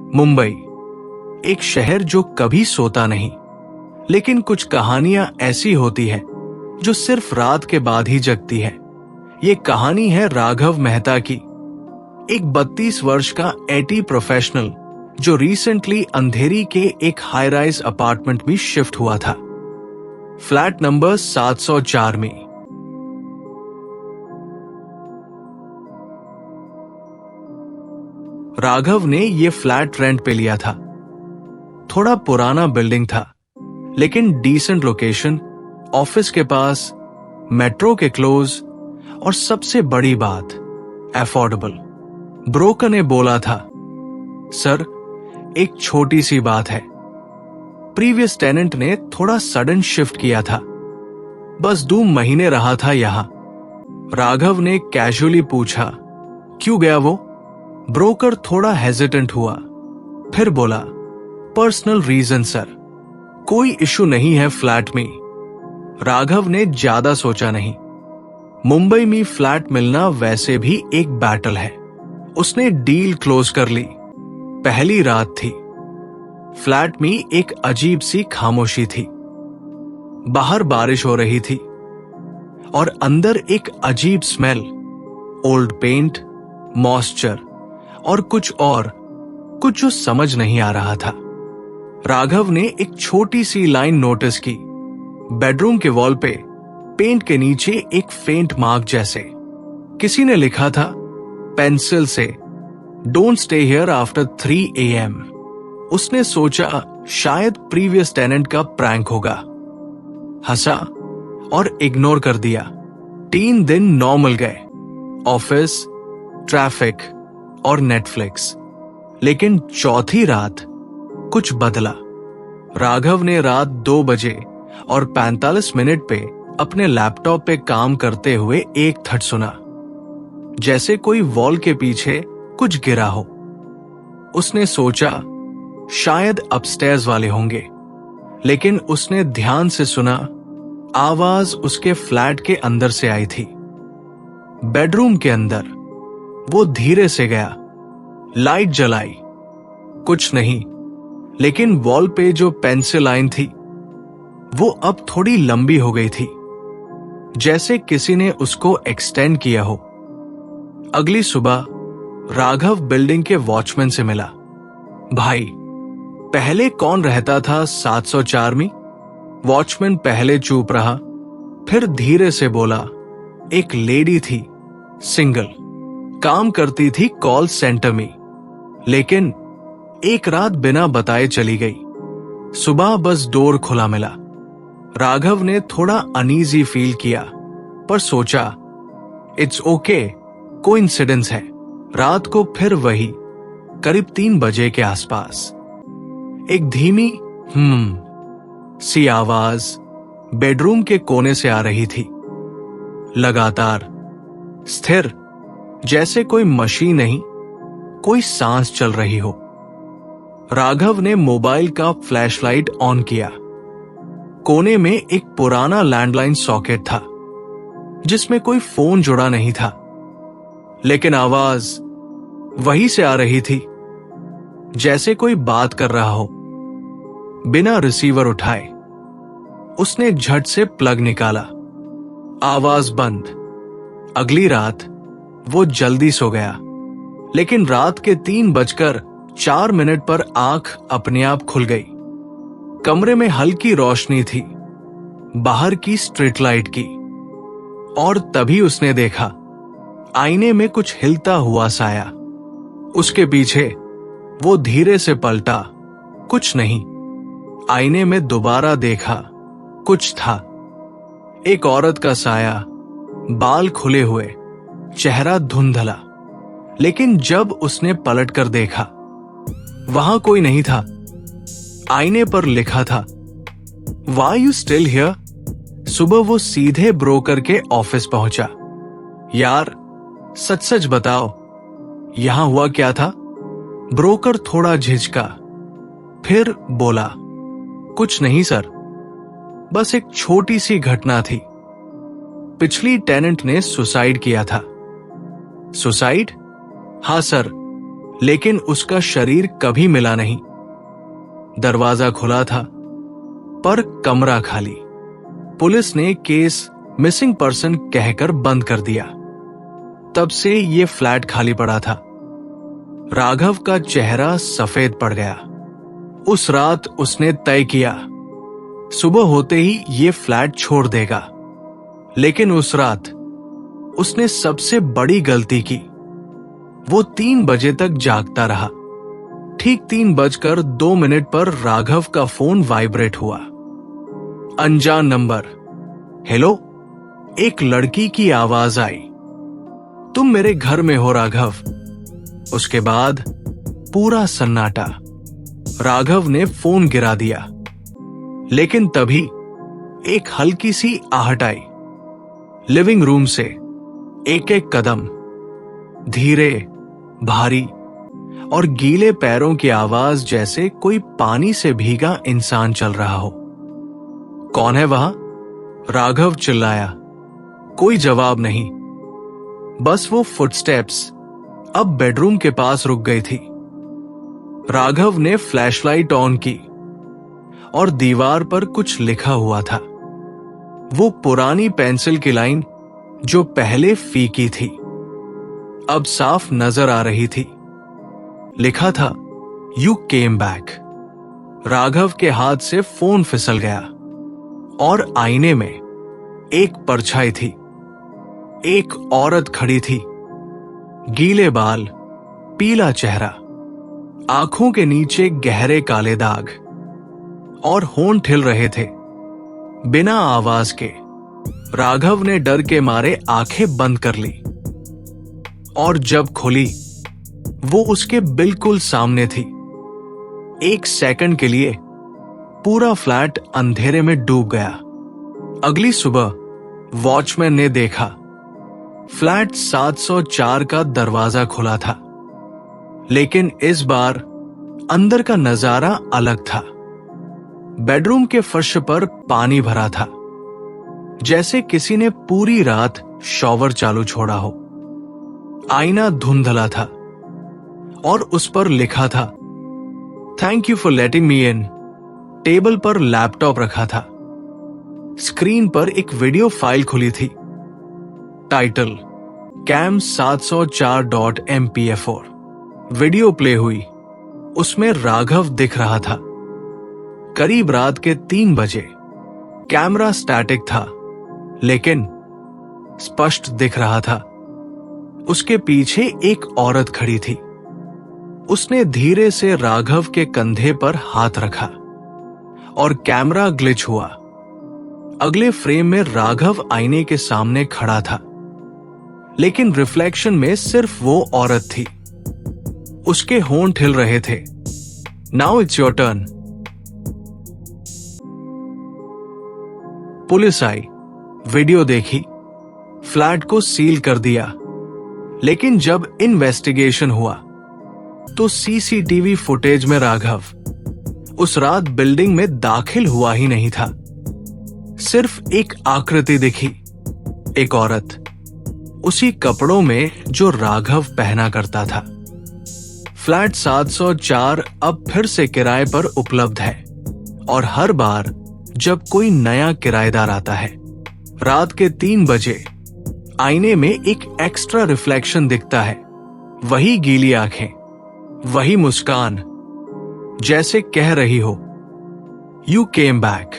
मुंबई, एक शहर जो कभी सोता नहीं, लेकिन कुछ कहानियां ऐसी होती हैं जो सिर्फ रात के बाद ही जगती है। ये कहानी है राघव मेहता की, एक 32 वर्ष का आईटी प्रोफेशनल जो रिसेंटली अंधेरी के एक हाई राइज अपार्टमेंट में शिफ्ट हुआ था, फ्लैट नंबर 704 में। राघव ने ये फ्लैट रेंट पे लिया था। थोड़ा पुराना बिल्डिंग था, लेकिन डिसेंट लोकेशन, ऑफिस के पास, मेट्रो के क्लोज और सबसे बड़ी बात, अफोर्डेबल। ब्रोकर ने बोला था, सर एक छोटी सी बात है, प्रीवियस टेनेंट ने थोड़ा सडन शिफ्ट किया था, बस 2 महीने रहा था यहां। राघव ने कैजुअली पूछा, क्यों गया वो? ब्रोकर थोड़ा हेजिटेंट हुआ, फिर बोला, पर्सनल रीजन सर, कोई इशू नहीं है फ्लैट में। राघव ने ज्यादा सोचा नहीं, मुंबई में फ्लैट मिलना वैसे भी एक बैटल है। उसने डील क्लोज कर ली। पहली रात थी। फ्लैट में एक अजीब सी खामोशी थी। बाहर बारिश हो रही थी और अंदर एक अजीब स्मेल, ओल्ड पेंट, मॉइस्चर और कुछ जो समझ नहीं आ रहा था। राघव ने एक छोटी सी लाइन नोटिस की, बेडरूम के वॉल पे पेंट के नीचे एक फेंट मार्क जैसे। किसी ने लिखा था पेंसिल से, don't stay here after 3 AM। उसने सोचा शायद प्रीवियस टेनेंट का प्रैंक होगा। हंसा और इग्नोर कर दिया। 3 दिन नॉर्मल गए, ऑफिस, ट्रैफिक और नेटफ्लिक्स। लेकिन चौथी रात कुछ बदला। राघव ने रात 2 बजे और 45 मिनट पे अपने लैपटॉप पे काम करते हुए एक थट सुना, जैसे कोई वॉल के पीछे कुछ गिरा हो। उसने सोचा शायद अपस्टेयर्स वाले होंगे, लेकिन उसने ध्यान से सुना, आवाज उसके फ्लैट के अंदर से आई थी, बेडरूम के अंदर। वो धीरे से गया, लाइट जलाई, कुछ नहीं, लेकिन वॉल पे जो पेंसिल लाइन थी वो अब थोड़ी लंबी हो गई थी, जैसे किसी ने उसको एक्सटेंड किया हो। अगली सुबह राघव बिल्डिंग के वॉचमैन से मिला। भाई, पहले कौन रहता था 704 में? वॉचमैन पहले चुप रहा, फिर धीरे से बोला, एक लेडी थी, सिंगल, काम करती थी कॉल सेंटर में, लेकिन एक रात बिना बताए चली गई। सुबह बस डोर खुला मिला। राघव ने थोड़ा अनईजी फील किया, पर सोचा इट्स ओके, कोइंसिडेंस है। रात को फिर वही, करीब 3 बजे के आसपास एक धीमी सी आवाज बेडरूम के कोने से आ रही थी, लगातार, स्थिर, जैसे कोई मशीन नहीं, कोई सांस चल रही हो। राघव ने मोबाइल का फ्लैशलाइट ऑन किया। कोने में एक पुराना लैंडलाइन सॉकेट था, जिसमें कोई फोन जुड़ा नहीं था, लेकिन आवाज वहीं से आ रही थी, जैसे कोई बात कर रहा हो, बिना रिसीवर उठाए। उसने झट से प्लग निकाला, आवाज बंद। अगली रात वो जल्दी सो गया, लेकिन रात के 3:04 पर आंख अपने आप खुल गई। कमरे में हल्की रोशनी थी, बाहर की स्ट्रीट लाइट की, और तभी उसने देखा आईने में कुछ हिलता हुआ साया। उसके पीछे वो धीरे से पलटा, कुछ नहीं। आईने में दोबारा देखा, कुछ था, एक औरत का साया, बाल खुले हुए, चेहरा धुंधला। लेकिन जब उसने पलट कर देखा, वहां कोई नहीं था। आईने पर लिखा था, वाई यू स्टिल हियर? सुबह वो सीधे ब्रोकर के ऑफिस पहुंचा। यार, सच सच बताओ, यहां हुआ क्या था? ब्रोकर थोड़ा झिझका, फिर बोला, कुछ नहीं सर, बस एक छोटी सी घटना थी। पिछली टेनेंट ने सुसाइड किया था। सुसाइड? हाँ सर, लेकिन उसका शरीर कभी मिला नहीं। दरवाजा खुला था, पर कमरा खाली। पुलिस ने केस मिसिंग पर्सन कहकर बंद कर दिया। तब से ये फ्लैट खाली पड़ा था। राघव का चेहरा सफेद पड़ गया। उस रात उसने तय किया, सुबह होते ही ये फ्लैट छोड़ देगा। लेकिन उस रात उसने सबसे बड़ी गलती की। वो 3 बजे तक जागता रहा। ठीक 3:02 पर राघव का फोन वाइब्रेट हुआ। अनजान नंबर। हेलो, एक लड़की की आवाज आई। तुम मेरे घर में हो राघव। उसके बाद पूरा सन्नाटा। राघव ने फोन गिरा दिया। लेकिन तभी एक हल्की सी आहट आई। लिविंग रूम से एक एक कदम, धीरे, भारी और गीले पैरों की आवाज, जैसे कोई पानी से भीगा इंसान चल रहा हो। कौन है वहां? राघव चिल्लाया। कोई जवाब नहीं। बस वो फुटस्टेप्स अब बेडरूम के पास रुक गई थी। राघव ने फ्लैशलाइट ऑन की और दीवार पर कुछ लिखा हुआ था। वो पुरानी पेंसिल की लाइन जो पहले फीकी थी, अब साफ नजर आ रही थी। लिखा था, यू केम बैक। राघव के हाथ से फोन फिसल गया और आईने में एक परछाई थी। एक औरत खड़ी थी। गीले बाल, पीला चेहरा, आंखों के नीचे गहरे काले दाग और होंठ हिल रहे थे। बिना आवाज के राघव ने डर के मारे आंखें बंद कर ली और जब खुली, वो उसके बिल्कुल सामने थी। 1 सेकंड के लिए पूरा फ्लैट अंधेरे में डूब गया। अगली सुबह वॉचमैन ने देखा, फ्लैट 704 का दरवाजा खुला था। लेकिन इस बार अंदर का नजारा अलग था। बेडरूम के फर्श पर पानी भरा था, जैसे किसी ने पूरी रात शॉवर चालू छोड़ा हो। आईना धुंधला था और उस पर लिखा था, thank you for letting me in. Table पर लैपटॉप रखा था। स्क्रीन पर एक वीडियो फाइल खुली थी। Title, cam 704.mpf4। Video play हुई। उसमें राघव दिख रहा था। करीब रात के 3 बजे। कैमरा स्टैटिक था, लेकिन स्पष्ट दिख रहा था। उसके पीछे एक औरत खड़ी थी। उसने धीरे से राघव के कंधे पर हाथ रखा और कैमरा ग्लिच हुआ। अगले फ्रेम में राघव आईने के सामने खड़ा था, लेकिन रिफ्लेक्शन में सिर्फ वो औरत थी। उसके होंठ हिल रहे थे। Now it's your turn. Police I, video देखी, फ्लैट को सील कर दिया। लेकिन जब इन्वेस्टिगेशन हुआ तो सीसीटीवी फुटेज में राघव उस रात बिल्डिंग में दाखिल हुआ ही नहीं था। सिर्फ एक आकृति दिखी, एक औरत, उसी कपड़ों में जो राघव पहना करता था। फ्लैट 704 अब फिर से किराए पर उपलब्ध है और हर बार जब कोई नया किराएदार आता है, रात के 3 बजे आईने में एक एक्स्ट्रा रिफ्लेक्शन दिखता है। वही गीली आंखें, वही मुस्कान, जैसे कह रही हो, यू केम बैक।